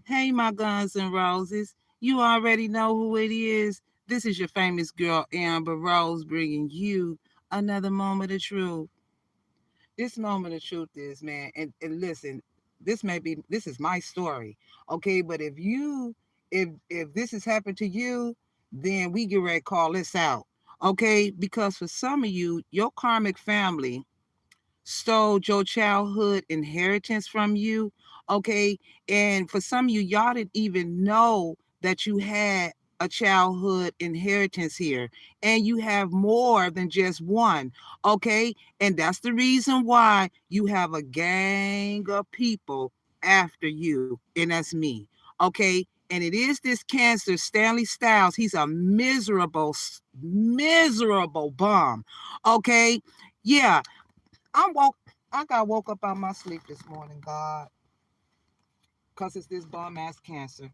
Hey, my guns and roses. You already know who it is. This is your famous girl, Amber Rose, bringing you another moment of truth. This moment of truth is, man, and listen, this is my story, okay? But if this has happened to you, then we get ready to call this out, okay? Because for some of you, your karmic family stole your childhood inheritance from you. Okay. And for some of you, y'all didn't even know that you had a childhood inheritance here, and you have more than just one. Okay. And that's the reason why you have a gang of people after you, and that's me. Okay. And it is this cancer, Stanley Styles. He's a miserable bum. Okay. Yeah, I'm woke. I got woke up out my sleep this morning, God, because it's this bum ass cancer.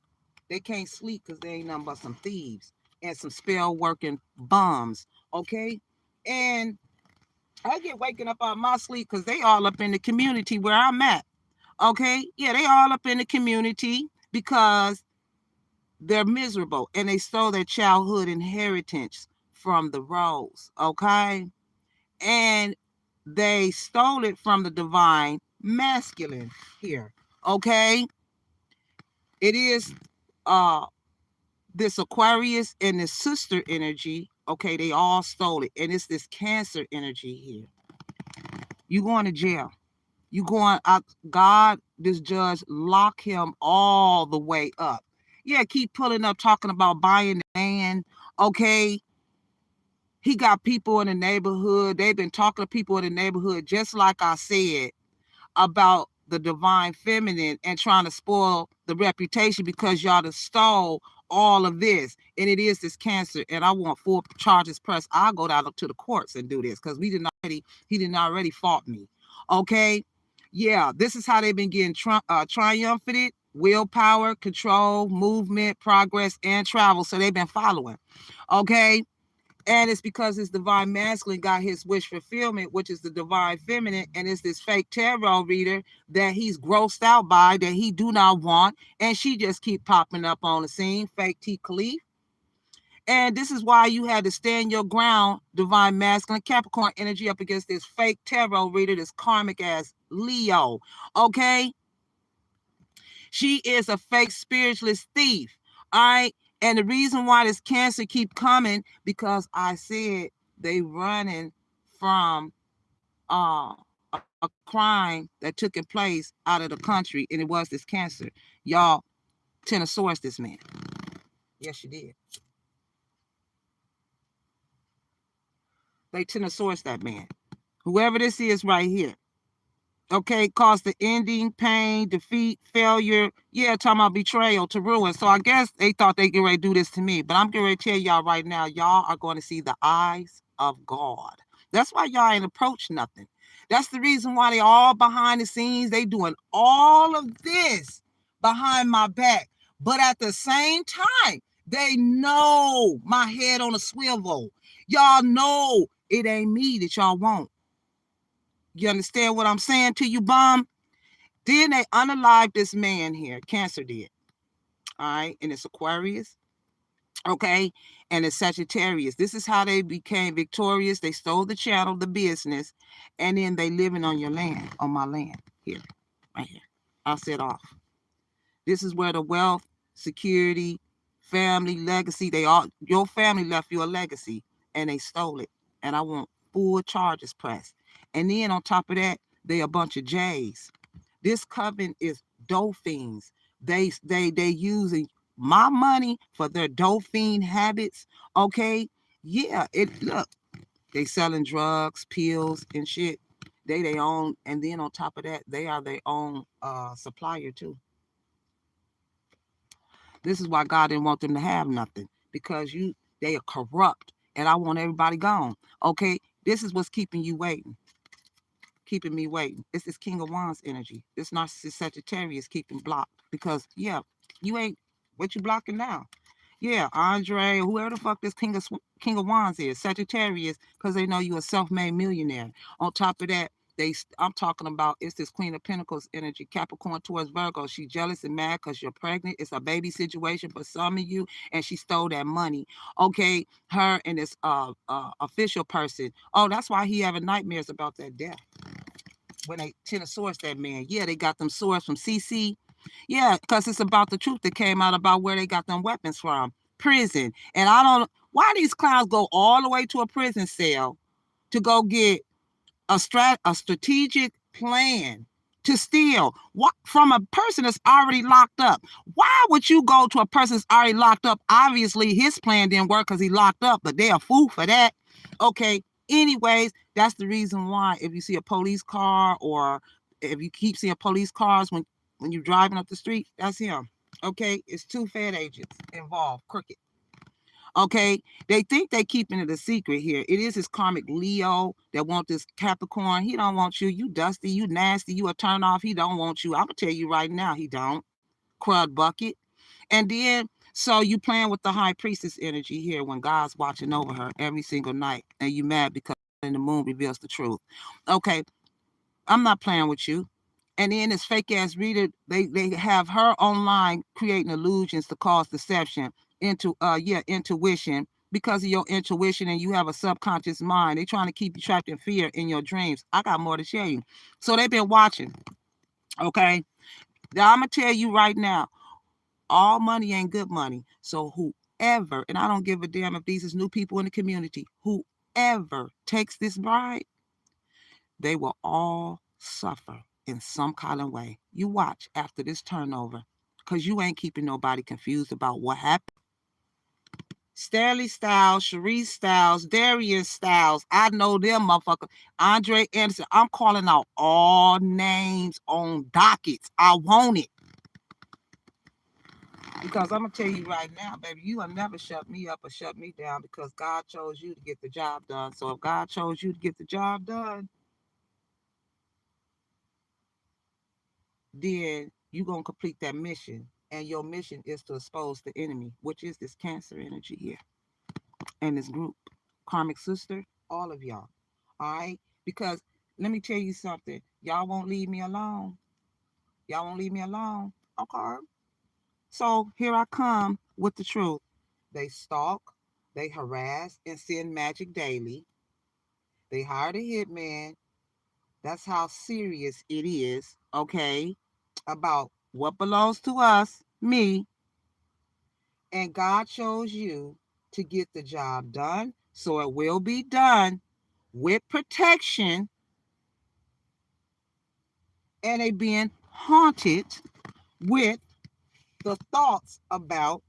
They can't sleep because they ain't nothing but some thieves and some spell working bums. Okay. And I get waking up out my sleep because they all up in the community where I'm at. Okay. Yeah, they all up in the community because they're miserable and they stole their childhood inheritance from the Rose. Okay. And they stole it from the divine masculine here. Okay. It is uh this Aquarius and this sister energy. Okay, they all stole it. And it's this cancer energy here. You going to jail. You going out. God, this judge, lock him all the way up. Yeah, keep pulling up talking about buying the land. Okay. He got people in the neighborhood. They've been talking to people in the neighborhood, just like I said, about the divine feminine and trying to spoil the reputation because y'all have stole all of this. And it is this cancer. And I want full charges pressed. I'll go down to the courts and do this because he didn't already fought me. Okay. Yeah, this is how they've been getting triumphed: willpower, control, movement, progress, and travel. So they've been following. Okay. And it's because his divine masculine got his wish fulfillment, which is the divine feminine, and it's this fake tarot reader that he's grossed out by, that he do not want, and she just keep popping up on the scene, fake T. Khalif. And this is why you had to stand your ground, divine masculine Capricorn energy, up against this fake tarot reader, this karmic ass Leo. Okay? She is a fake spiritualist thief. All right. And the reason why this cancer keep coming, because I said they running from a crime that took place out of the country, and it was this cancer. Y'all Tenosaurus this man. Yes, you did. They Tenosaurus that man. Whoever this is right here. Okay, caused the ending, pain, defeat, failure. Yeah, talking about betrayal to ruin. So I guess they thought they get ready to do this to me. But I'm getting ready to tell y'all right now, y'all are going to see the eyes of God. That's why y'all ain't approach nothing. That's the reason why they all behind the scenes. They doing all of this behind my back. But at the same time, they know my head on a swivel. Y'all know it ain't me that y'all want. You understand what I'm saying to you, bum? Then they unalive this man here. Cancer did. All right. And it's Aquarius. Okay. And it's Sagittarius. This is how they became victorious. They stole the channel, the business, and then they living on your land, on my land. Here. Right here. I'll set off. This is where the wealth, security, family, legacy, they all, your family left you a legacy and they stole it. And I want full charges pressed. And then on top of that, they a bunch of J's. This coven is dolphins. They using my money for their dolphin habits. Okay. Yeah, it look, they selling drugs, pills, and shit. They own, and then on top of that, they are their own supplier too. This is why God didn't want them to have nothing, because they are corrupt, and I want everybody gone. Okay, this is what's keeping you waiting, keeping me waiting. It's this King of Wands energy. This narcissist Sagittarius keeping blocked because yeah, you ain't what you blocking now. Yeah, Andre, whoever the fuck this King of Wands is, Sagittarius, because they know you a self-made millionaire. On top of that, I'm talking about, it's this Queen of Pentacles energy, Capricorn towards Virgo. She jealous and mad because you're pregnant. It's a baby situation for some of you, and she stole that money. Okay, her and this official person. Oh, that's why he having nightmares about that death. When they tend to source that man, yeah, they got them swords from CC. Yeah, because it's about the truth that came out about where they got them weapons from. Prison. And I don't, why these clowns go all the way to a prison cell to go get a strategic plan to steal what from a person that's already locked up. Why would you go to a person that's already locked up? Obviously, his plan didn't work because he locked up, but they're a fool for that. Okay. Anyways, that's the reason why if you see a police car or if you keep seeing police cars when you're driving up the street, that's him. Okay. It's two Fed agents involved, crooked. Okay, they think they keeping it a secret here. It is his karmic Leo that want this Capricorn. He don't want you. You dusty, you nasty, you a turn off. He don't want you. I'm gonna tell you right now, he don't. Crud bucket. And then so you playing with the high priestess energy here when God's watching over her every single night, and you mad because the moon reveals the truth. Okay, I'm not playing with you. And then this fake ass reader, they have her online creating illusions to cause deception into intuition because of your intuition, and you have a subconscious mind. They're trying to keep you trapped in fear in your dreams. I got more to share you. So they've been watching. Okay. Now I'm gonna tell you right now, all money ain't good money. So whoever, and I don't give a damn if these is new people in the community, whoever takes this bride, they will all suffer in some kind of way. You watch after this turnover, because you ain't keeping nobody confused about what happened. Stanley Styles, Sharice Styles, Darian Styles, I know them motherfuckers. Andre Anderson, I'm calling out all names on dockets. I want it. Because I'm going to tell you right now, baby, you will never shut me up or shut me down because God chose you to get the job done. So if God chose you to get the job done, then you're going to complete that mission. And your mission is to expose the enemy, which is this Cancer energy here and this group. Karmic sister, all of y'all. All right? Because let me tell you something. Y'all won't leave me alone. Y'all won't leave me alone. Okay. So here I come with the truth. They stalk, they harass, and send magic daily. They hired a hitman. That's how serious it is, okay? About what belongs to us, me, and God chose you to get the job done. So it will be done with protection, and they being haunted with the thoughts about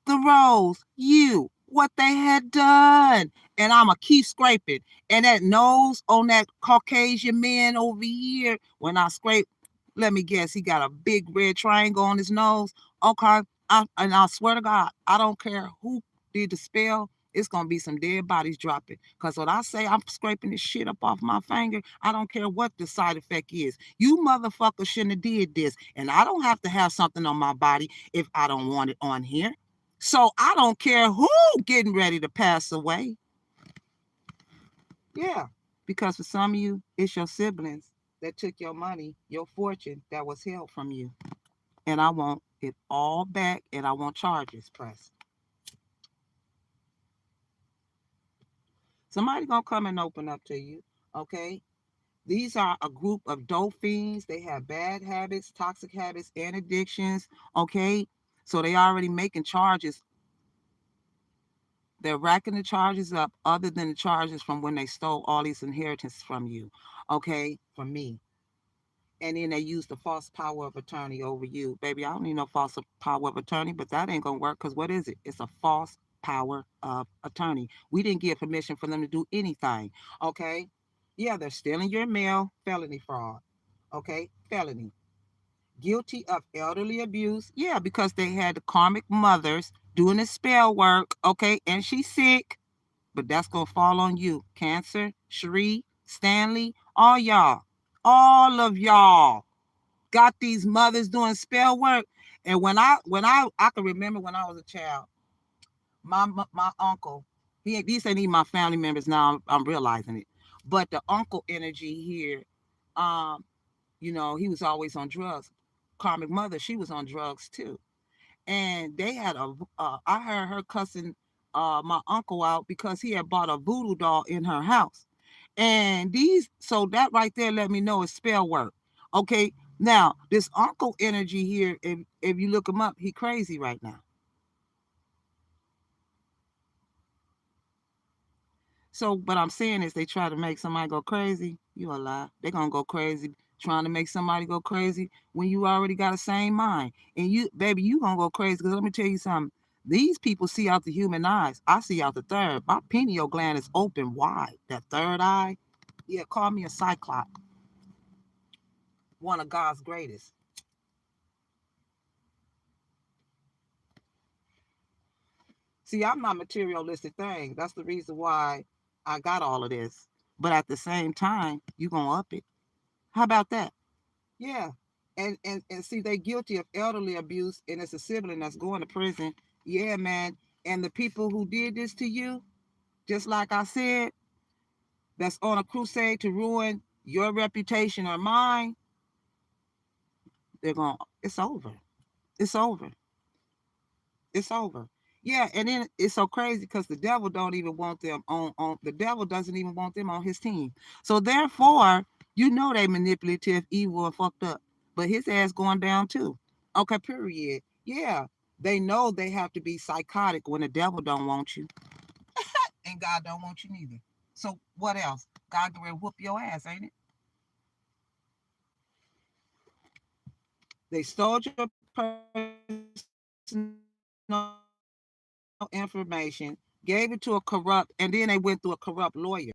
the rose, you, what they had done. And I'ma keep scraping. And that nose on that Caucasian man over here, when I scrape, let me guess, he got a big red triangle on his nose. Okay. And I swear to God, I don't care who did the spell. It's gonna be some dead bodies dropping. Cause when I say I'm scraping this shit up off my finger, I don't care what the side effect is. You motherfuckers shouldn't have did this. And I don't have to have something on my body if I don't want it on here. So I don't care who getting ready to pass away. Yeah, because for some of you, it's your siblings that took your money, your fortune that was held from you. And I want it all back, and I want charges pressed. Somebody gonna come and open up to you, okay? These are a group of dope fiends. They have bad habits, toxic habits, and addictions, okay? So they already making charges. They're racking the charges up other than the charges from when they stole all these inheritance from you, okay, from me. And then they use the false power of attorney over you. Baby, I don't need no false power of attorney, but that ain't going to work because what is it? It's a false power of attorney. We didn't give permission for them to do anything, okay? Yeah, they're stealing your mail, felony fraud, okay? Felony. Guilty of elderly abuse, yeah, because they had the karmic mothers doing the spell work, okay, and she's sick, but that's gonna fall on you. Cancer, Cherie, Stanley, all of y'all got these mothers doing spell work. And when I can remember when I was a child, my uncle, these ain't even my family members now. I'm realizing it. But the uncle energy here, um, he was always on drugs. Karmic mother, she was on drugs too. And they had I heard her cussing my uncle out because he had bought a voodoo doll in her house. And so that right there let me know it's spell work. Okay. Now, this uncle energy here, if you look him up, he crazy right now. So, but I'm saying is they try to make somebody go crazy. You a lie. They're gonna go crazy trying to make somebody go crazy when you already got a same mind. And you, baby, you gonna go crazy because let me tell you something. These people see out the human eyes. I see out the third. My pineal gland is open wide. That third eye. Yeah, call me a cyclops. One of God's greatest. See, I'm not materialistic thing. That's the reason why I got all of this. But at the same time, you gonna up it. How about that? Yeah. And see, they guilty of elderly abuse, and it's a sibling that's going to prison. Yeah, man. And the people who did this to you, just like I said, that's on a crusade to ruin your reputation or mine, it's over. It's over. It's over. Yeah, and then it's so crazy because the devil don't even want them on the devil doesn't even want them on his team. So therefore, they manipulative, evil, and fucked up. But his ass going down too. Okay, period. Yeah. They know they have to be psychotic when the devil don't want you. And God don't want you neither. So what else? God gonna whoop your ass, ain't it? They stole your personal information, gave it to a corrupt, and then they went through a corrupt lawyer.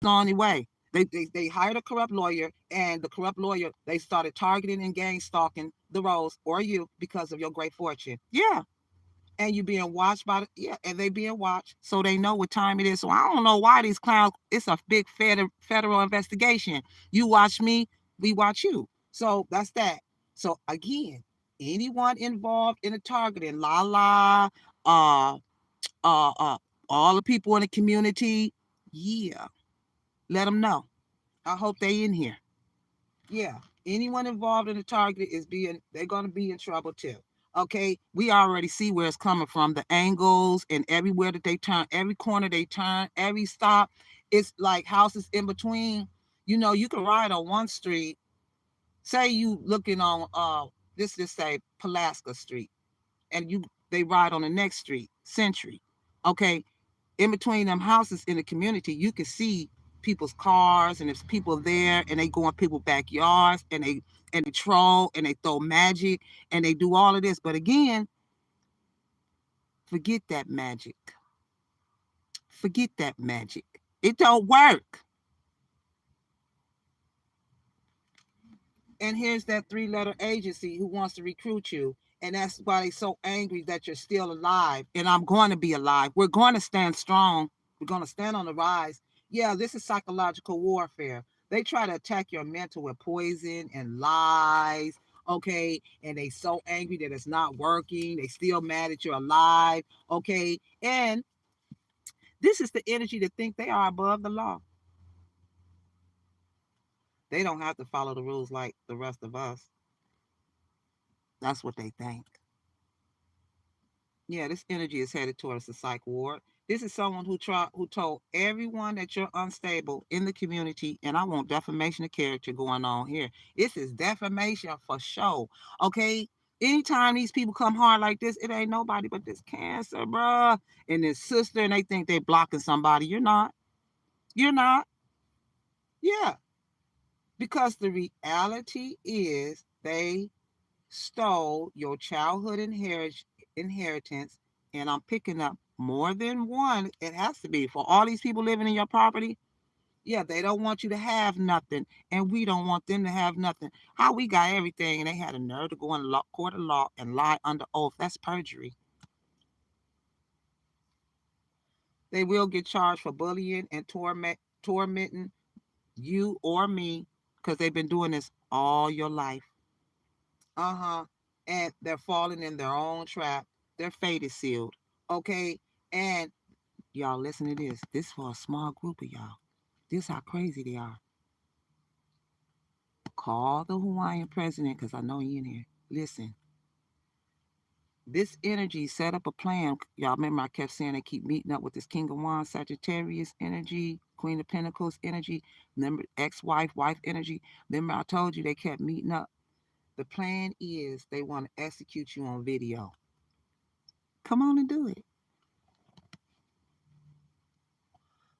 The only way. They hired a corrupt lawyer, and the corrupt lawyer, they started targeting and gang stalking the Rose or you because of your great fortune. Yeah. And you being watched by and they being watched, so they know what time it is. So I don't know why these clowns. It's a big federal investigation. You watch me, we watch you. So that's that. So again, anyone involved in the targeting, uh, uh, uh, all the people in the community, yeah, let them know. I hope they in here. Yeah, anyone involved in the target they're going to be in trouble too. Okay, we already see where it's coming from, the angles and everywhere that they turn, every corner they turn, every stop. It's like houses in between. You can ride on one street. Say you looking on this just say Pulaski Street, and they ride on the next street, Century. Okay, in between them houses in the community, you can see people's cars, and there's people there, and they go in people's backyards, and they troll, and they throw magic, and they do all of this. But again, forget that magic. Forget that magic. It don't work. And here's that three-letter agency who wants to recruit you. And that's why they're so angry that you're still alive. And I'm going to be alive. We're going to stand strong. We're going to stand on the rise. Yeah, this is psychological warfare. They try to attack your mental with poison and lies. Okay. And they so angry that it's not working. They still mad that you're alive. Okay. And this is the energy to think they are above the law. They don't have to follow the rules like the rest of us. That's what they think. Yeah, this energy is headed towards the psych ward. This is someone who told everyone that you're unstable in the community, and I want defamation of character going on here. This is defamation for sure. Okay. Anytime these people come hard like this, it ain't nobody but this cancer, bruh, and this sister, and they think they blocking somebody. You're not. You're not. Yeah. Because the reality is they stole your childhood inheritance, and I'm picking up more than one. It has to be for all these people living in your property. Yeah, they don't want you to have nothing, and we don't want them to have nothing. How we got everything, and they had a nerve to go in court of law and lie under oath. That's perjury. They will get charged for bullying and tormenting you or me because they've been doing this all your life. Uh-huh. And they're falling in their own trap. Their fate is sealed. Okay. And y'all listen to this. This for a small group of y'all. This how crazy they are. Call the Hawaiian president because I know you in here. Listen, this energy set up a plan. Y'all remember I kept saying they keep meeting up with this King of Wands, Sagittarius energy, Queen of Pentacles energy, remember ex-wife, wife energy. Remember I told you they kept meeting up. The plan is they want to execute you on video. Come on and do it.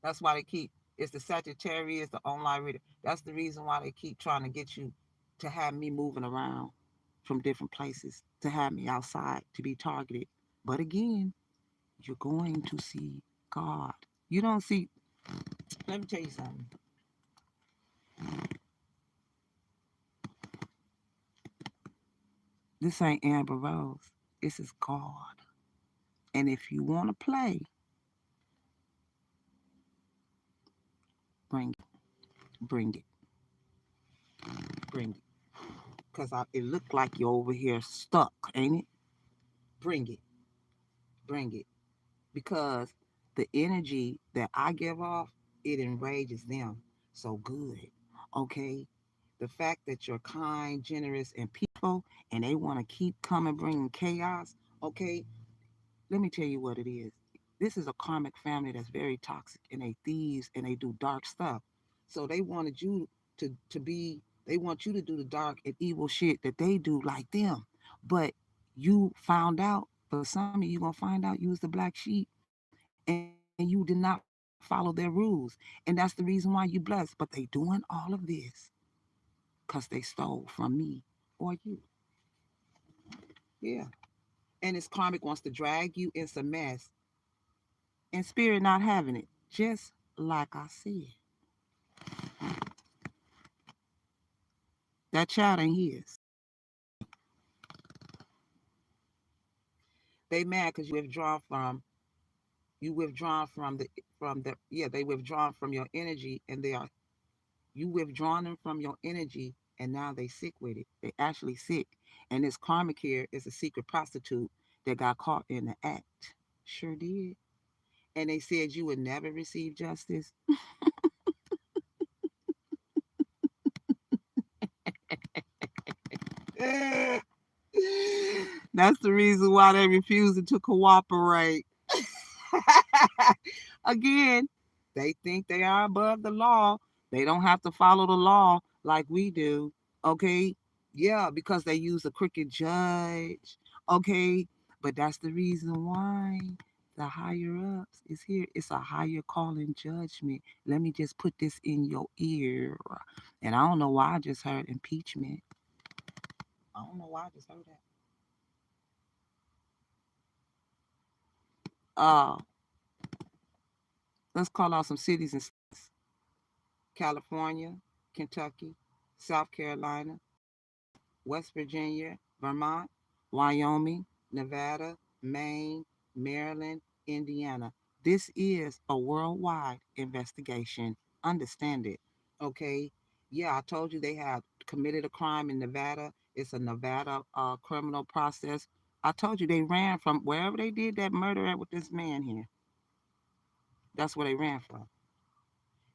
That's why they keep, it's the Sagittarius, the online reader. That's the reason why they keep trying to get you to have me moving around from different places, to have me outside, to be targeted. But again, you're going to see God. You don't see, let me tell you something. This ain't Amber Rose. This is God. And if you want to play, bring it, bring it, bring it. Because it looked like you're over here stuck, ain't it? Bring it, bring it. Because the energy that I give off, it enrages them so good. Okay? The fact that you're kind, generous, and people, and they want to keep coming, bringing chaos. Okay? Let me tell you what it is. This is a karmic family that's very toxic, and they thieves, and they do dark stuff. So they wanted you to be, they want you to do the dark and evil shit that they do like them. But you found out, for some of you, you're going to find out you was the black sheep and you did not follow their rules. And that's the reason why you blessed. But they doing all of this because they stole from me or you. Yeah. And this karmic wants to drag you in some mess and spirit not having it. Just like I said. That child ain't his. They mad because you withdrawn from the yeah, they withdrawn from your energy, and they are, you withdrawn them from your energy, and now they sick with it. They actually sick. And this karmic here is a secret prostitute that got caught in the act. Sure did. And they said you would never receive justice. That's the reason why they refusing to cooperate. Again, they think they are above the law. They don't have to follow the law like we do. Okay? Yeah, because they use a crooked judge. Okay? But that's the reason why the higher ups is here. It's a higher calling judgment. Let me just put this in your ear. And I don't know why I just heard impeachment. I don't know why I just heard that. Uh, let's call out some cities and states. California, Kentucky, South Carolina, West Virginia, Vermont, Wyoming, Nevada, Maine, Maryland, Indiana. This is a worldwide investigation. Understand it. Okay. Yeah, I told you they have committed a crime in Nevada. It's a Nevada criminal process. I told you they ran from wherever they did that murder at with this man here. That's where they ran from.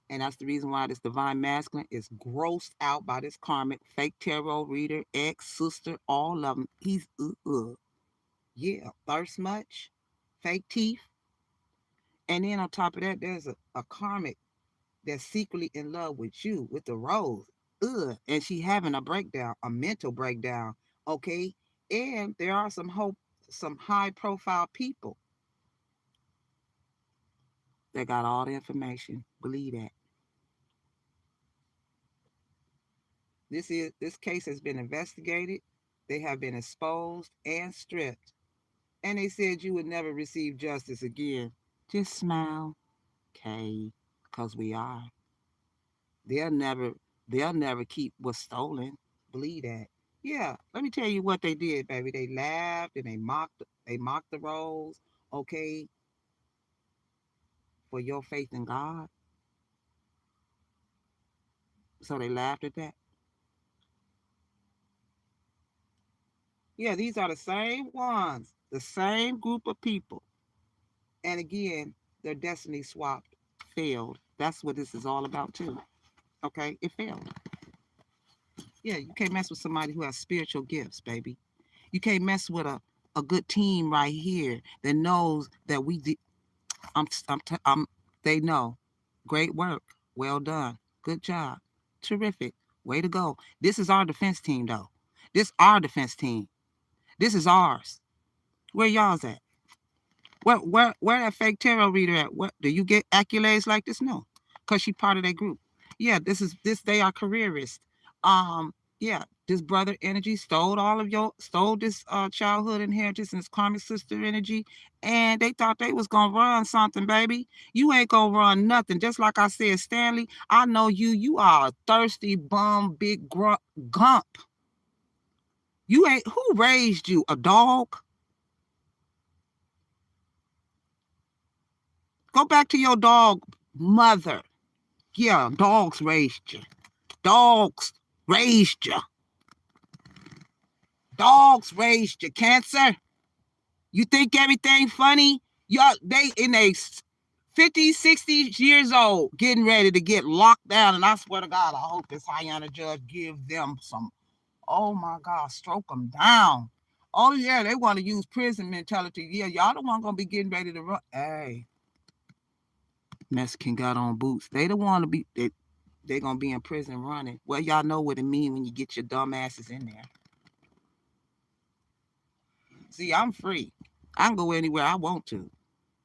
And that's the reason why this divine masculine is grossed out by this karmic fake tarot reader, ex, sister, all of them. He's yeah, thirst much, fake teeth. And then on top of that, there's a karmic that's secretly in love with you, with the rose. And she having a breakdown, a mental breakdown. Okay. And there are some high profile people that got all the information. Believe that. This case has been investigated. They have been exposed and stripped. And they said you would never receive justice again. Just smile, Kay, because we are. They'll never they'll never keep what's stolen. Believe that. Yeah, let me tell you what they did, baby. They laughed and they mocked the roles, okay, for your faith in God. So they laughed at that. Yeah, these are the same ones, the same group of people. And again, their destiny swapped failed. That's what this is all about too. Okay, it failed. Yeah, you can't mess with somebody who has spiritual gifts, baby. You can't mess with a good team right here that knows that I'm they know. Great work. Well done. Good job. Terrific. Way to go. This is our defense team though. This our defense team. This is ours. Where y'all's at? Where that fake tarot reader at? What do you get accolades like this? No. Cause she part of that group. Yeah, this they are careerists. Yeah, this brother energy stole this childhood inheritance and this karmic sister energy, and they thought they was gonna run something, baby. You ain't gonna run nothing. Just like I said, Stanley, I know you are a thirsty bum, big gump. You ain't who raised you? A dog? Go back to your dog mother. Yeah, dogs raised you. Dogs raised you. Dogs raised you, Cancer. You think everything funny? Y'all, they in a 50, 60 years old, getting ready to get locked down. And I swear to God, I hope this Hyena judge give them some, oh my God, stroke them down. Oh yeah, they want to use prison mentality. Yeah, y'all the one gonna be getting ready to run. Hey, Mexican got on boots. They the one to be, they gonna be in prison running. Well, y'all know what it mean when you get your dumb asses in there. See, I'm free. I can go anywhere I want to.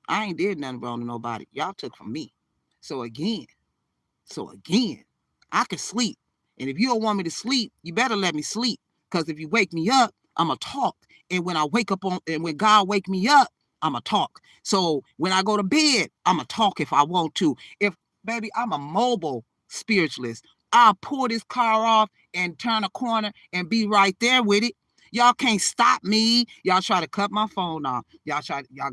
I ain't did nothing wrong to nobody. Y'all took from me. So again, I can sleep. And if you don't want me to sleep, you better let me sleep. Because if you wake me up, I'ma talk. And when I wake up and when God wake me up, I'ma talk. So when I go to bed, I'ma talk if I want to. If baby, I'm a mobile spiritualist. I'll pull this car off and turn a corner and be right there with it. Y'all can't stop me. Y'all try to cut my phone off. Y'all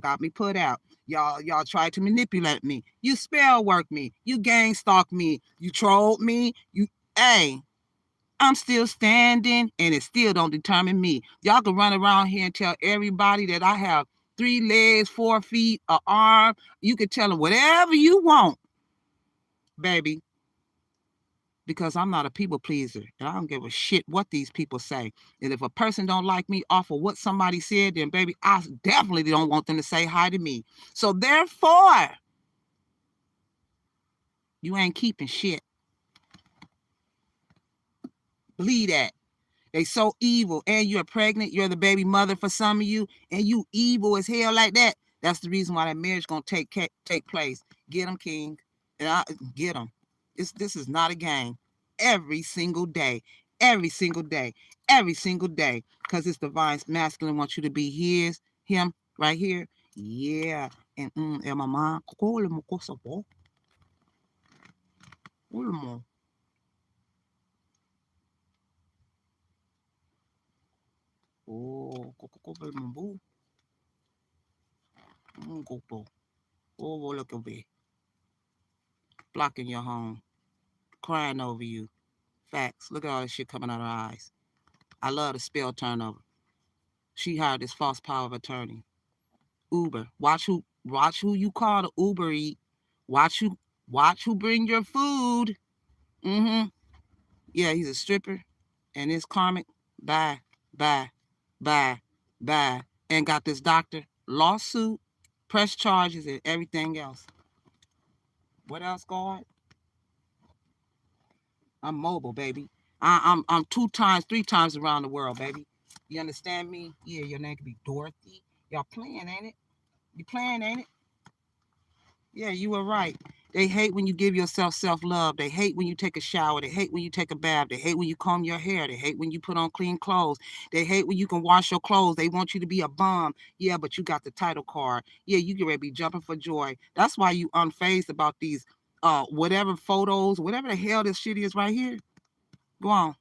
got me put out. Y'all tried to manipulate me. You spell work me. You gang stalk me. You trolled me. Hey, I'm still standing and it still don't determine me. Y'all can run around here and tell everybody that I have 3 legs, 4 feet, an arm. You can tell them whatever you want, baby, because I'm not a people pleaser and I don't give a shit what these people say. And if a person don't like me off of what somebody said, then baby, I definitely don't want them to say hi to me. So therefore, you ain't keeping shit. Believe that. They so evil, and you're pregnant. You're the baby mother for some of you, and you evil as hell like that. That's the reason why that marriage gonna take place. Get them, King, and I get them. This is not a game. Every single day, every single day, every single day, because it's divine masculine wants you to be him right here. Yeah, and mama, oh, oh, look at me, blocking your home, crying over you. Facts. Look at all this shit coming out of her eyes. I love the spell turnover. She hired this false power of attorney. Uber. Watch who you call to Uber eat. Watch who bring your food. Mm-hmm. Yeah, he's a stripper. And it's Karmic. Bye. Bye. Bye. Bye. And got this doctor. Lawsuit, press charges, and everything else. What else, God? I'm mobile, baby. I'm 2 times, 3 times around the world, baby. You understand me? Yeah, your name could be Dorothy. Y'all playing, ain't it? You playing, ain't it? Yeah, you were right. They hate when you give yourself self-love. They hate when you take a shower. They hate when you take a bath. They hate when you comb your hair. They hate when you put on clean clothes. They hate when you can wash your clothes. They want you to be a bum. Yeah, but you got the title card. Yeah, you get ready to be jumping for joy. That's why you unfazed about these whatever photos, whatever the hell this shit is right here. Go on.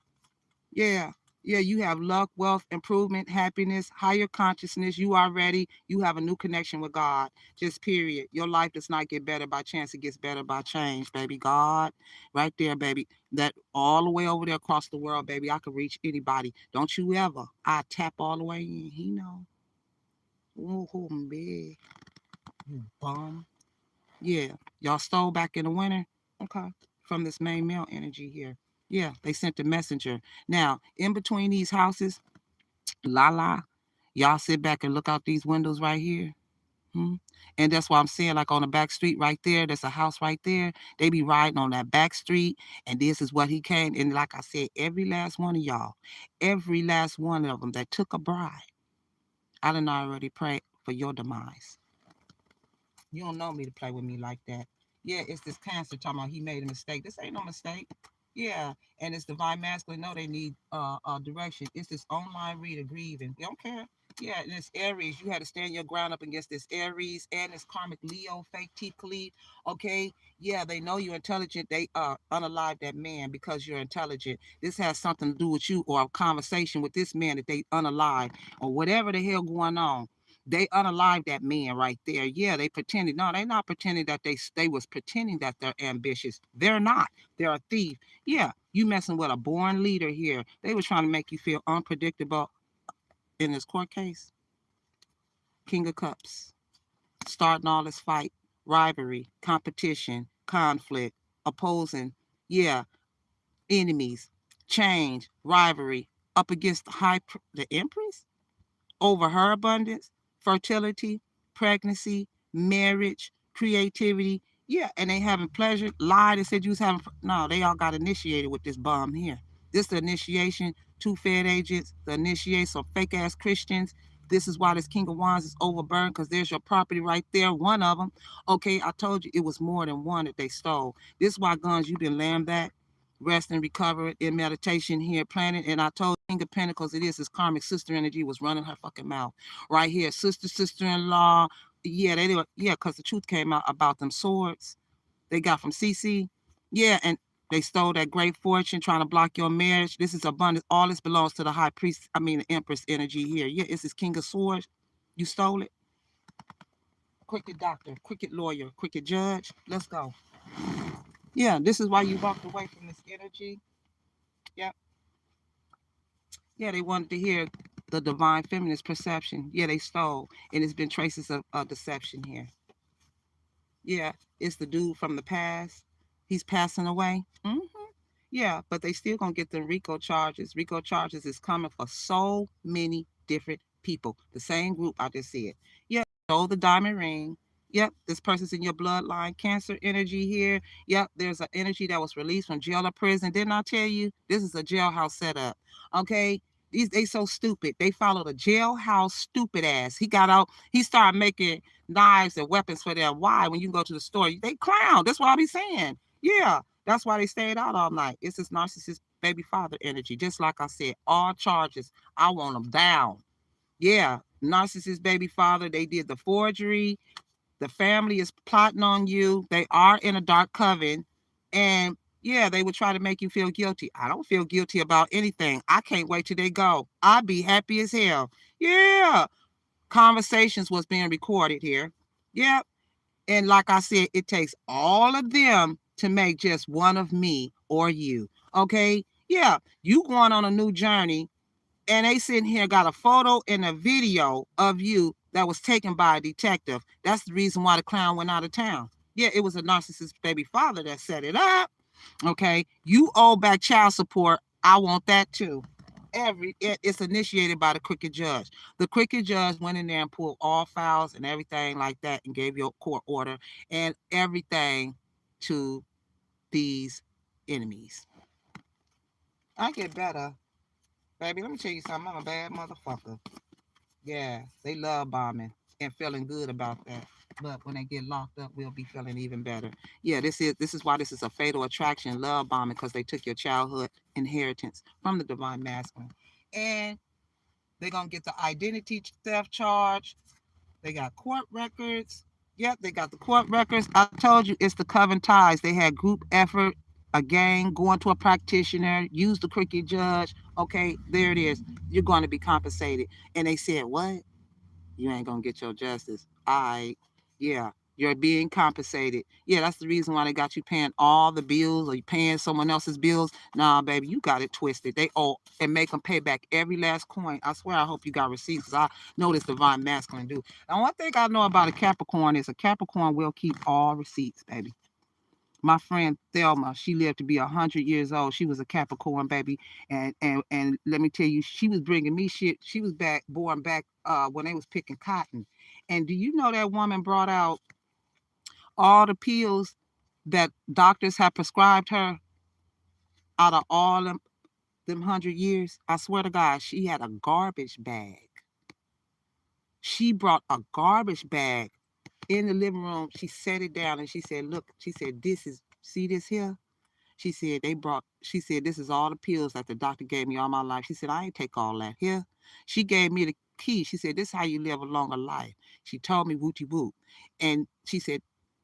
Yeah. Yeah, you have luck, wealth, improvement, happiness, higher consciousness. You are ready. You have a new connection with God. Just period. Your life does not get better by chance. It gets better by change, baby. God, right there, baby. That all the way over there across the world, baby. I could reach anybody. Don't you ever. I tap all the way in. He know. Oh, big. You bum. Yeah, y'all stole back in the winter. Okay, from this main male energy here. Yeah, they sent the messenger. Now, in between these houses, la la, y'all sit back and look out these windows right here. Hmm? And that's why I'm saying, like on the back street right there, there's a house right there. They be riding on that back street, and this is what he came. And like I said, every last one of y'all, every last one of them that took a bride, I done already prayed for your demise. You don't know me to play with me like that. Yeah, it's this cancer talking about he made a mistake. This ain't no mistake. Yeah, and it's divine masculine. No, they need direction. It's this online reader grieving. You don't care. Yeah, and it's Aries. You had to stand your ground up against this Aries and this karmic Leo, fake teeth Khalid. Okay. Yeah, they know you're intelligent. They unalive that man because you're intelligent. This has something to do with you or a conversation with this man that they unalive or whatever the hell going on. They unalive that man right there. Yeah, they pretended. No, they not pretending that they was pretending that they're ambitious. They're not. They're a thief. Yeah, you messing with a born leader here. They was trying to make you feel unpredictable in this court case. King of Cups, starting all this fight, rivalry, competition, conflict, opposing. Yeah, enemies, change, rivalry, up against the Empress over her abundance, fertility, pregnancy, marriage, creativity. Yeah, and they having pleasure. Lied and said you was having. No, they all got initiated with this bomb here. This the initiation. Two Fed agents, the initiate some fake ass Christians. This is why this King of Wands is overburned because there's your property right there. One of them. Okay, I told you it was more than one that they stole. This is why guns you been laying back, rest and recover in meditation here, planning. And I told King of Pentacles, it is his karmic sister energy was running her fucking mouth right here. Sister-in-law. Yeah, they were. Yeah, because the truth came out about them swords they got from CC. Yeah, and they stole that great fortune trying to block your marriage. This is abundance. All this belongs to the high priest. I mean, the empress energy here. Yeah, it's this king of swords. You stole it. Cricket doctor, cricket lawyer, cricket judge. Let's go. Yeah, this is why you walked away from this energy. Yeah, yeah, they wanted to hear the divine feminist perception. Yeah, they stole, and it's been traces of deception here. Yeah, it's the dude from the past. He's passing away. Yeah, but they still gonna get the RICO charges. RICO charges is coming for so many different people. The same group I just said. Yeah, stole the diamond ring. Yep, this person's in your bloodline. Cancer energy here. Yep, there's an energy that was released from jail or prison. Didn't I tell you? This is a jailhouse setup. Okay. They so stupid. They followed a jailhouse stupid ass. He got out. He started making knives and weapons for them. Why? When you go to the store, they clown. That's what I be saying. Yeah, that's why they stayed out all night. It's this narcissist baby father energy. Just like I said, all charges, I want them down. Yeah, narcissist baby father. They did the forgery. The family is plotting on you. They are in a dark coven. And yeah, they would try to make you feel guilty. I don't feel guilty about anything. I can't wait till they go. I'd be happy as hell. Yeah. Conversations was being recorded here. Yeah. And like I said, it takes all of them to make just one of me or you. Okay. Yeah. You going on a new journey and they sitting here got a photo and a video of you that was taken by a detective. That's the reason why the clown went out of town. Yeah, it was a narcissist baby father that set it up. Okay, you owe back child support. I want that too. It's initiated by the cricket judge. The cricket judge went in there and pulled all files and everything like that and gave you a court order and everything to these enemies. I get better. Baby, let me tell you something. I'm a bad motherfucker. Yeah, they love bombing and feeling good about that. But when they get locked up, we'll be feeling even better. Yeah, this is why this is a fatal attraction, love bombing, because they took your childhood inheritance from the divine masculine. And they're gonna get the identity theft charge. They got court records. Yep, they got the court records. I told you it's the coven ties. They had group effort, a gang, going to a practitioner, use the cricket judge. Okay, there it is. You're going to be compensated. And they said, what? You ain't going to get your justice. Yeah. You're being compensated. Yeah, that's the reason why they got you paying all the bills or you paying someone else's bills. Nah, baby, you got it twisted. They owe and make them pay back every last coin. I swear, I hope you got receipts because I know this divine masculine do. And one thing I know about a Capricorn is a Capricorn will keep all receipts, baby. My friend Thelma, she lived to be 100 years old. She was a Capricorn, baby, and let me tell you, she was bringing me shit. She was born back when they was picking cotton. And do you know that woman brought out all the pills that doctors have prescribed her out of all them 100 years? I swear to God, she had a garbage bag. She brought a garbage bag in the living room. She set it down and she said, "Look," she said, "this is, see this here?" She said, "This is all the pills that the doctor gave me all my life." She said, "I ain't take all that here." She gave me the key. She said, "This is how you live a longer life." She told me wooty whoop. And she said,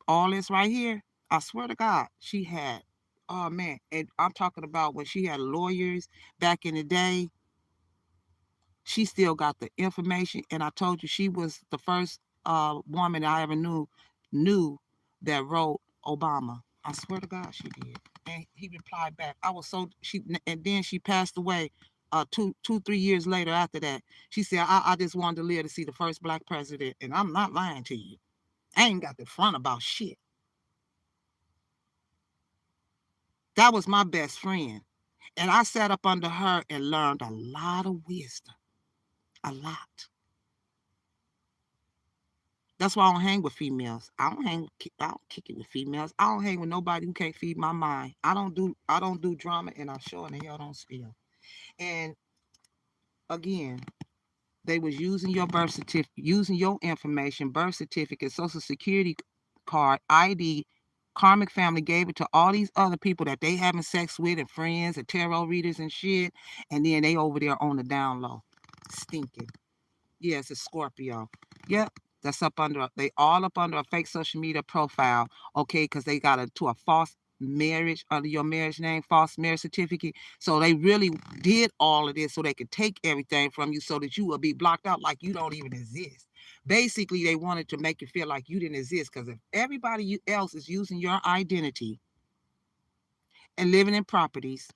all this right here, I swear to God, she had, oh man. And I'm talking about when she had lawyers back in the day. She still got the information. And I told you she was the first woman I ever knew that wrote Obama. I swear to God she did. And he replied back. I was so she and then she passed away 3 years later after that. She said, I just wanted to live to see the first black president. And I'm not lying to you. I ain't got the front about shit. That was my best friend. And I sat up under her and learned a lot of wisdom. A lot. That's why I don't hang with females. I don't kick it with females. I don't hang with nobody who can't feed my mind. I don't do drama, and I sure in the hell don't spill. And again, they was using your birth certificate, using your information, birth certificate, social security card, ID. Karmic family gave it to all these other people that they having sex with and friends and tarot readers and shit. And then they over there on the down low. Stinking. Yes, it's Scorpio. Yep, that's up under. They all up under a fake social media profile. Okay, because they got into a false marriage under your marriage name, false marriage certificate. So they really did all of this so they could take everything from you, so that you will be blocked out like you don't even exist. Basically, they wanted to make you feel like you didn't exist, because if everybody else is using your identity and living in properties,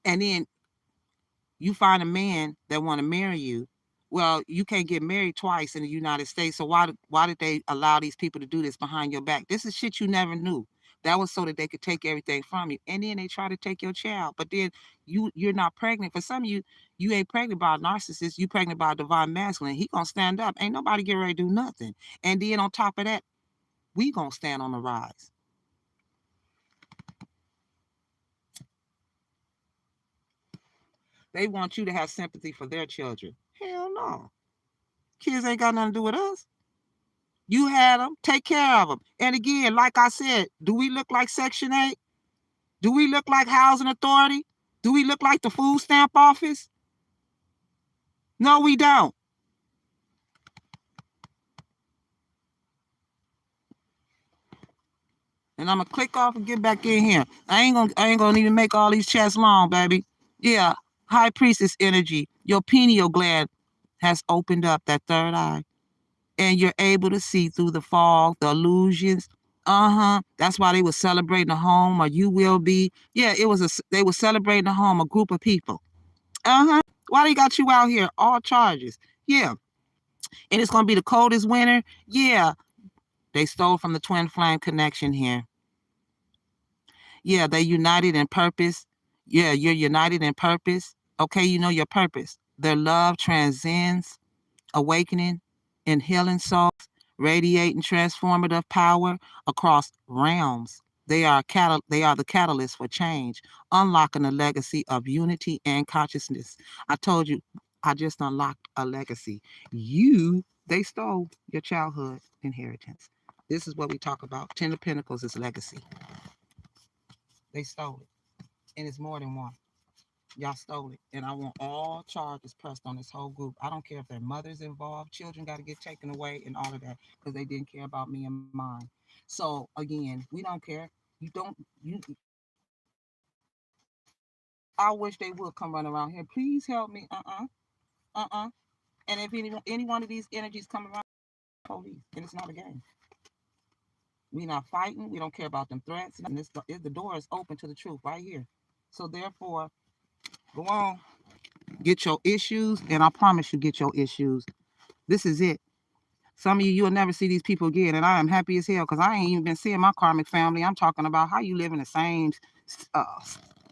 and then you find a man that want to marry you, well, you can't get married twice in the United States. So why did they allow these people to do this behind your back? This is shit you never knew. That was so that they could take everything from you. And then they try to take your child. But then you're not pregnant. For some of you, you ain't pregnant by a narcissist. You pregnant by a divine masculine. He gonna stand up. Ain't nobody get ready to do nothing. And then on top of that, we gonna stand on the rise. They want you to have sympathy for their children. Hell no. Kids ain't got nothing to do with us. You had them, take care of them. And again, like I said, do we look like Section 8? Do we look like Housing Authority? Do we look like the food stamp office? No, we don't. And I'm gonna click off and get back in here. I ain't gonna even make all these chats long, baby. Yeah, High Priestess energy. Your pineal gland has opened up, that third eye, and you're able to see through the fog, the illusions. That's why they were celebrating the home, or you will be. Yeah, they were celebrating the home, a group of people. Why they got you out here? All charges. Yeah. And it's gonna be the coldest winter. Yeah. They stole from the twin flame connection here. Yeah, they united in purpose. Yeah, you're united in purpose. Okay, you know your purpose. Their love transcends awakening and healing souls, radiating transformative power across realms. They are the catalyst for change, unlocking a legacy of unity and consciousness. I told you, I just unlocked a legacy. They stole your childhood inheritance. This is what we talk about. Ten of Pentacles is legacy. They stole it. And it's more than one. Y'all stole it. And I want all charges pressed on this whole group. I don't care if their mother's involved, children got to get taken away and all of that, because they didn't care about me and mine. So again, we don't care. You don't you I wish they would come run around here. Please help me. And if any one of these energies come around, police, and it's not a game. We're not fighting. We don't care about them threats. And the door is open to the truth right here. So therefore, go on, get your issues, and I promise you, get your issues. This is it. Some of you'll never see these people again, and I am happy as hell because I ain't even been seeing my karmic family. I'm talking about how you live in the same uh,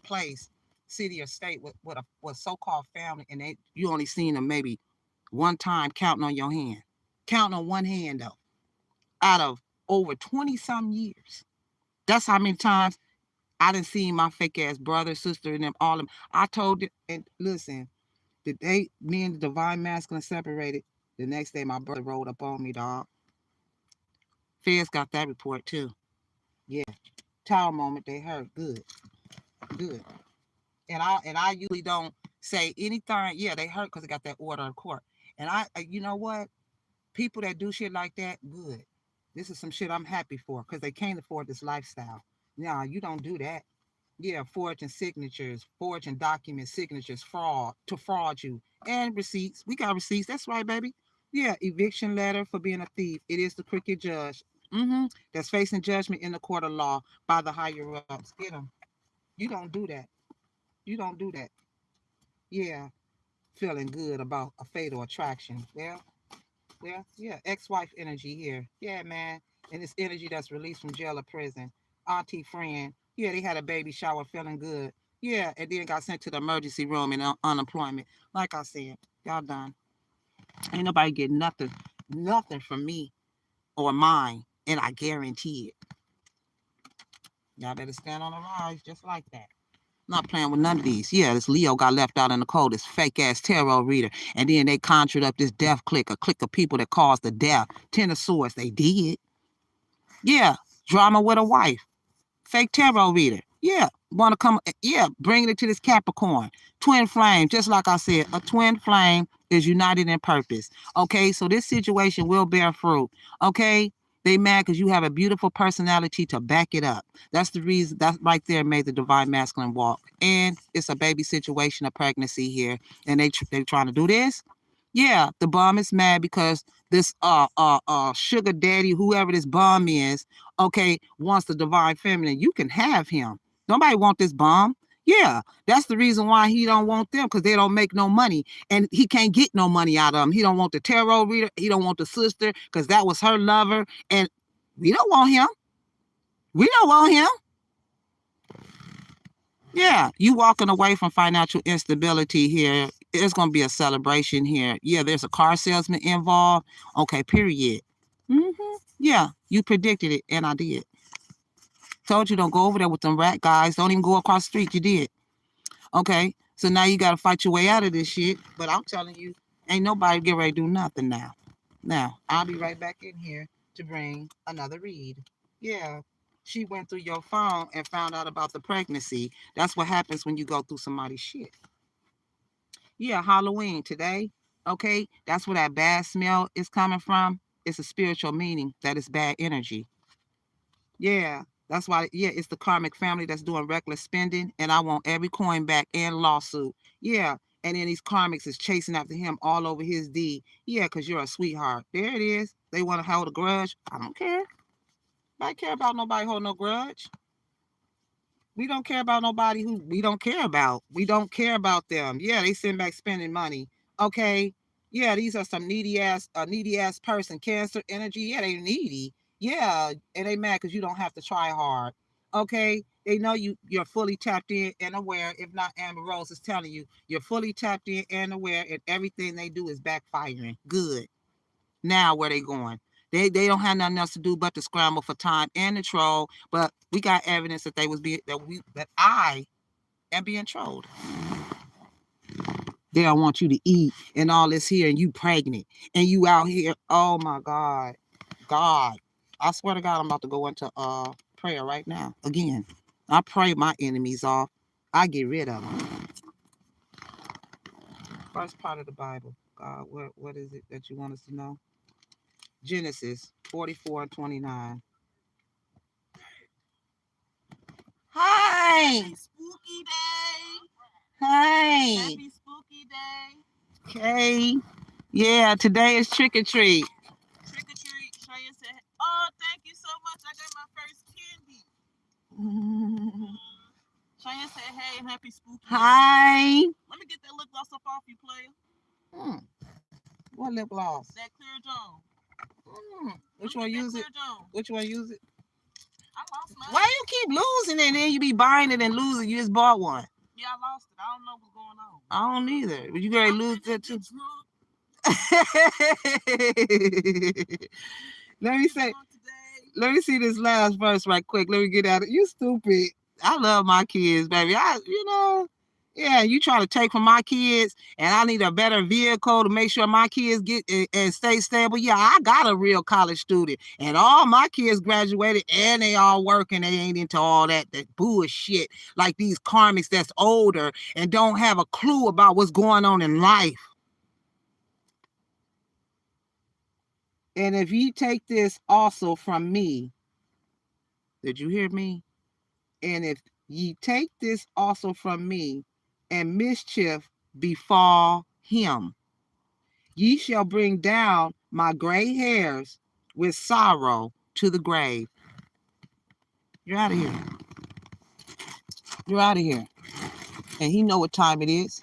place, city, or state with so-called family, and you only seen them maybe one time, counting on your hand, counting on one hand though, out of over 20-some years. That's how many times I didn't see my fake ass brother, sister, and them all them. I told it, and listen, the day me and the divine masculine separated, the next day my brother rolled up on me, dog. Feds got that report too. Yeah. Tower moment, they heard. Good. Good. And I usually don't say anything. Yeah, they hurt because they got that order of court. And you know what? People that do shit like that, good. This is some shit I'm happy for because they can't afford this lifestyle. Nah, you don't do that. Yeah, forging signatures, forging document signatures, fraud you, and receipts. We got receipts. That's right, baby. Yeah, eviction letter for being a thief. It is the crooked judge. That's facing judgment in the court of law by the higher ups. Get them. You don't do that. You don't do that. Yeah, feeling good about a fatal attraction. Yeah. Ex-wife energy here. Yeah, man. And it's energy that's released from jail or prison. Auntie friend. Yeah, they had a baby shower feeling good. Yeah, and then got sent to the emergency room in unemployment. Like I said, y'all done. Ain't nobody getting nothing from me or mine, and I guarantee it. Y'all better stand on the rise just like that. Not playing with none of these. Yeah, this Leo got left out in the cold, this fake ass tarot reader. And then they conjured up this death clique, a clique of people that caused the death. Ten of Swords, they did. Yeah, drama with a wife. Fake tarot reader. Yeah, want to come, yeah, bringing it to this Capricorn. Twin flame, just like I said, a twin flame is united in purpose. Okay, so this situation will bear fruit. Okay, they mad because you have a beautiful personality to back it up. That's the reason, that right there made the divine masculine walk. And it's a baby situation, a pregnancy here. And they trying to do this. Yeah, the bum is mad because this sugar daddy, whoever this bum is, okay, wants the divine feminine. You can have him. Nobody want this bum. Yeah, that's the reason why he don't want them, because they don't make no money, and he can't get no money out of them. He don't want the tarot reader. He don't want the sister because that was her lover, and we don't want him. We don't want him. Yeah, you walking away from financial instability here. It's going to be a celebration here. Yeah, there's a car salesman involved. Okay, period. Yeah, you predicted it, and I did. Told you don't go over there with them rat guys. Don't even go across the street. You did. Okay, so now you got to fight your way out of this shit. But I'm telling you, ain't nobody get ready to do nothing now. Now, I'll be right back in here to bring another read. Yeah, she went through your phone and found out about the pregnancy. That's what happens when you go through somebody's shit. Yeah, Halloween today. Okay, that's where that bad smell is coming from. It's a spiritual meaning that it's bad energy. Yeah, that's why. Yeah, it's the karmic family that's doing reckless spending, and I want every coin back and lawsuit. Yeah, and then these karmics is chasing after him all over his deed. Yeah, because you're a sweetheart. There it is. They want to hold a grudge. I don't care. I care about nobody holding no grudge. We don't care about nobody who we don't care about. We don't care about them. Yeah, they sitting back spending money. Okay. Yeah, these are some needy ass person. Cancer energy. Yeah, they needy. Yeah, and they mad because you don't have to try hard. Okay. They know you're fully tapped in and aware. If not, Amber Rose is telling you you're fully tapped in and aware, and everything they do is backfiring. Good. Now where they going? They don't have nothing else to do but to scramble for time and to troll. But we got evidence that I am being trolled. They don't want you to eat and all this here, and you pregnant and you out here. Oh my God, God! I swear to God, I'm about to go into prayer right now. Again, I pray my enemies off. I get rid of them. First part of the Bible. God, what is it that you want us to know? Genesis 44:29. Hi. Happy spooky day. Hi. Happy spooky day. Okay. Yeah, today is trick or treat. Trick or treat. Cheyenne said, hey, happy spooky. Hi. Let me get that lip gloss up off you, player. What lip gloss? That Clear Jones. Which one use it? Which one use it? I lost mine. Why you keep losing it and then you be buying it and losing? You just bought one. Yeah, I lost it. I don't know what's going on. I don't either. But you gotta lose that too. Let me see this last verse right quick. Let me get out of it. You stupid. I love my kids, baby. Yeah, you try to take from my kids, and I need a better vehicle to make sure my kids get and stay stable. Yeah, I got a real college student, and all my kids graduated, and they all working. They ain't into all that bullshit like these karmics that's older and don't have a clue about what's going on in life. And if you take this also from me, did you hear me? And if ye take this also from me, and mischief befall him, ye shall bring down my gray hairs with sorrow to the grave. You're out of here. You're out of here. And he know what time it is.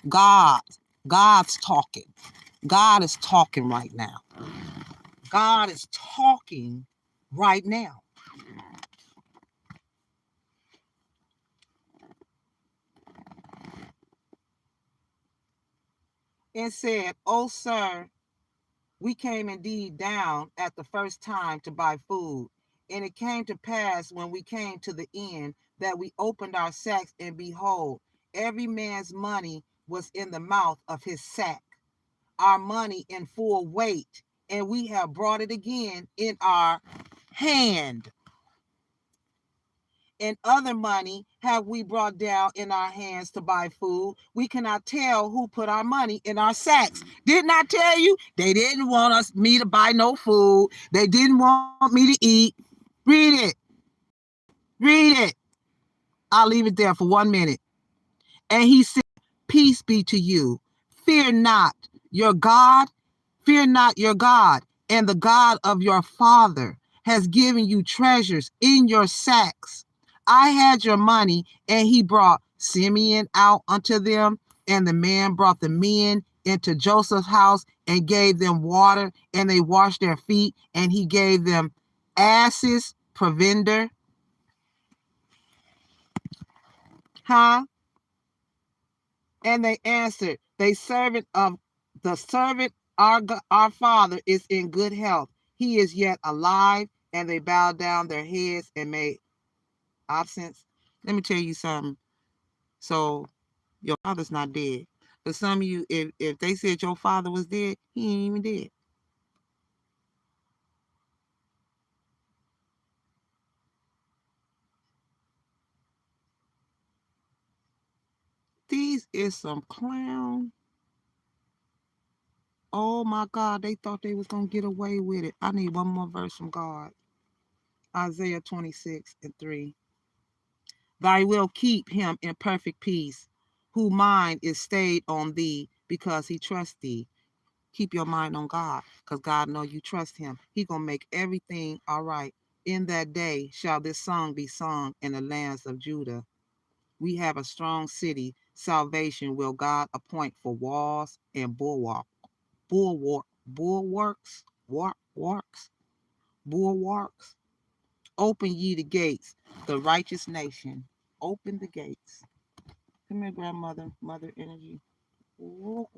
God's talking. God is talking right now. God is talking right now. And said, "Oh, sir, we came indeed down at the first time to buy food. And it came to pass when we came to the end that we opened our sacks, and behold, every man's money was in the mouth of his sack, our money in full weight, and we have brought it again in our hand. And other money have we brought down in our hands to buy food. We cannot tell who put our money in our sacks." Didn't I tell you? They didn't want me to buy no food. They didn't want me to eat. Read it. Read it. I'll leave it there for 1 minute. And he said, "Peace be to you. Fear not your God. Fear not your God. And the God of your father has given you treasures in your sacks. I had your money." And he brought Simeon out unto them. And the man brought the men into Joseph's house and gave them water, and they washed their feet. And he gave them asses, provender. Huh? And they answered, the servant our father is in good health. He is yet alive. And they bowed down their heads and made obeisance. Let me tell you something. So your father's not dead. But some of you, if they said your father was dead, he ain't even dead. These is some clown. Oh my God, they thought they was going to get away with it. I need one more verse from God. Isaiah 26:3. Thy will keep him in perfect peace, whose mind is stayed on thee, because he trusts thee. Keep your mind on God, because God knows you trust him. He going to make everything all right. In that day shall this song be sung in the lands of Judah. We have a strong city. Salvation will God appoint for walls and bulwarks. Open ye the gates, the righteous nation. Open the gates. Come here, grandmother, mother energy. Open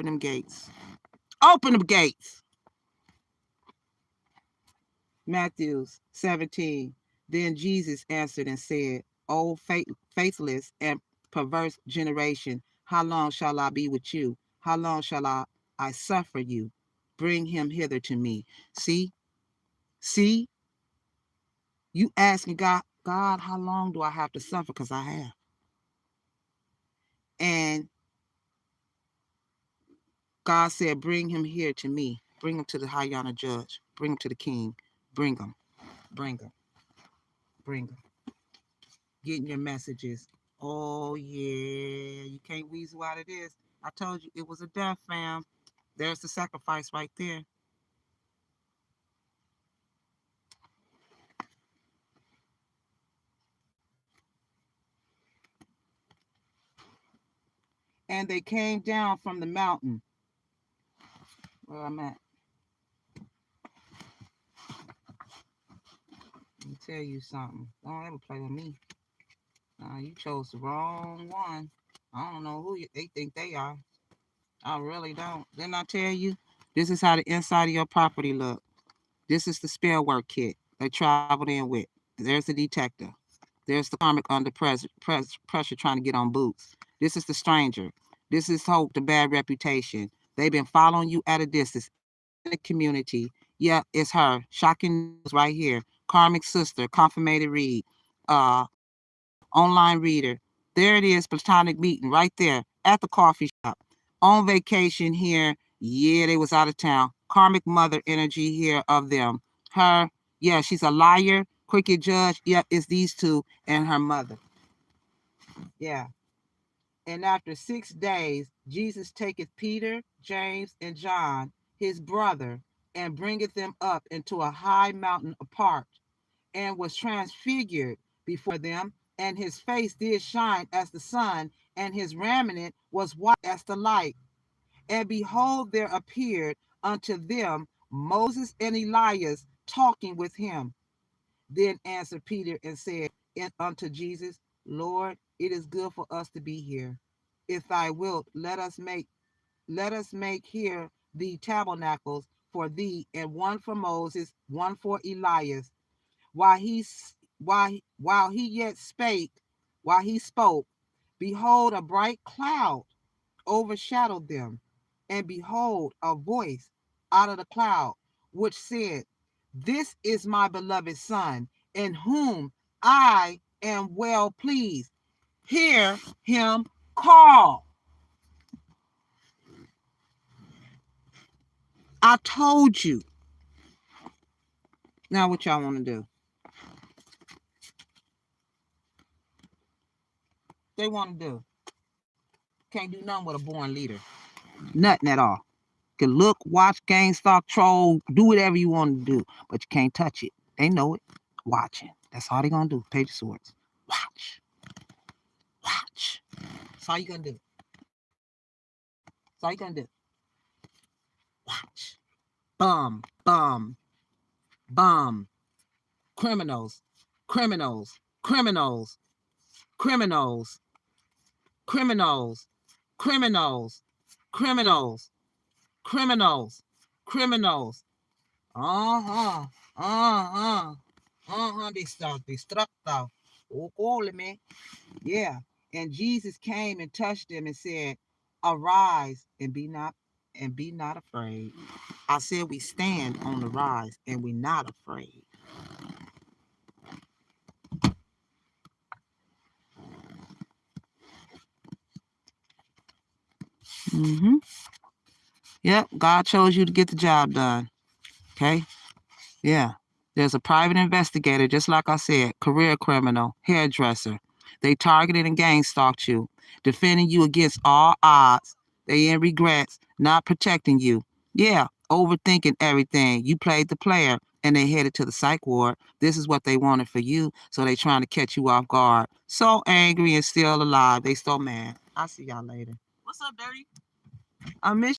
them gates. Open them gates. Matthew 17. Then Jesus answered and said, "O faithless and perverse generation, how long shall I be with you? How long shall I suffer you? Bring him hither to me." See, you asking God, how long do I have to suffer? Because I have. And God said, "Bring him here to me. Bring him to the Hayana judge. Bring him to the king. Bring him. Bring him. Bring him." Getting your messages. Oh, yeah. You can't weasel out of this. I told you it was a death, fam. There's the sacrifice right there. And they came down from the mountain. Where I'm at. Let me tell you something. Don't ever play with me. You chose the wrong one. I don't know who they think they are. I really don't. Didn't I tell you? This is how the inside of your property look. This is the spell work kit they traveled in with. There's the detector. There's the karmic under pressure trying to get on boots. This is the stranger. This is hope, the bad reputation. They've been following you at a distance in the community. Yeah, it's her. Shocking news right here. Karmic sister, confirmated read. Online reader. There it is, platonic meeting right there at the coffee shop. On vacation here. Yeah, they was out of town. Karmic mother energy here of them. Her, yeah, she's a liar. Cricket judge. Yeah, it's these two and her mother. Yeah. And after 6 days, Jesus taketh Peter, James, and John, his brother, and bringeth them up into a high mountain apart, and was transfigured before them, and his face did shine as the sun, and his raiment was white as the light. And behold, there appeared unto them Moses and Elias talking with him. Then answered Peter and said unto Jesus, Lord, it is good for us to be here. If thou wilt, let us make here the tabernacles for thee, and one for Moses, one for Elias. While he yet spake, while he spoke, behold, a bright cloud overshadowed them, and behold, a voice out of the cloud, which said, This is my beloved Son, in whom I am well pleased. Hear him call. I told you. Now what y'all want to do? They want to do. Can't do nothing with a born leader. Nothing at all. Can look, watch, Gangstalk, troll, do whatever you want to do, but you can't touch it. They know it. Watching. That's all they gonna do. Page of Swords. Watch. Watch. That's all you gonna do. That's all you gonna do. Watch. Bum. Bum. Bum. Criminals. Criminals. Criminals. Criminals. Criminals. Criminals. Criminals. Criminals. Criminals. Uh-huh. Uh-huh. Destructo. Oh, call me. Yeah. And Jesus came and touched them and said, Arise and be not afraid. I said we stand on the rise and we're not afraid. Mm-hmm. Yep, God chose you to get the job done. Okay? Yeah. There's a private investigator, just like I said, career criminal, hairdresser. They targeted and gang stalked you, defending you against all odds. They in regrets, not protecting you. Yeah, overthinking everything. You played the player and they headed to the psych ward. This is what they wanted for you, so they trying to catch you off guard. So angry and still alive. They still mad. I'll see y'all later. What's up, Dirty? I miss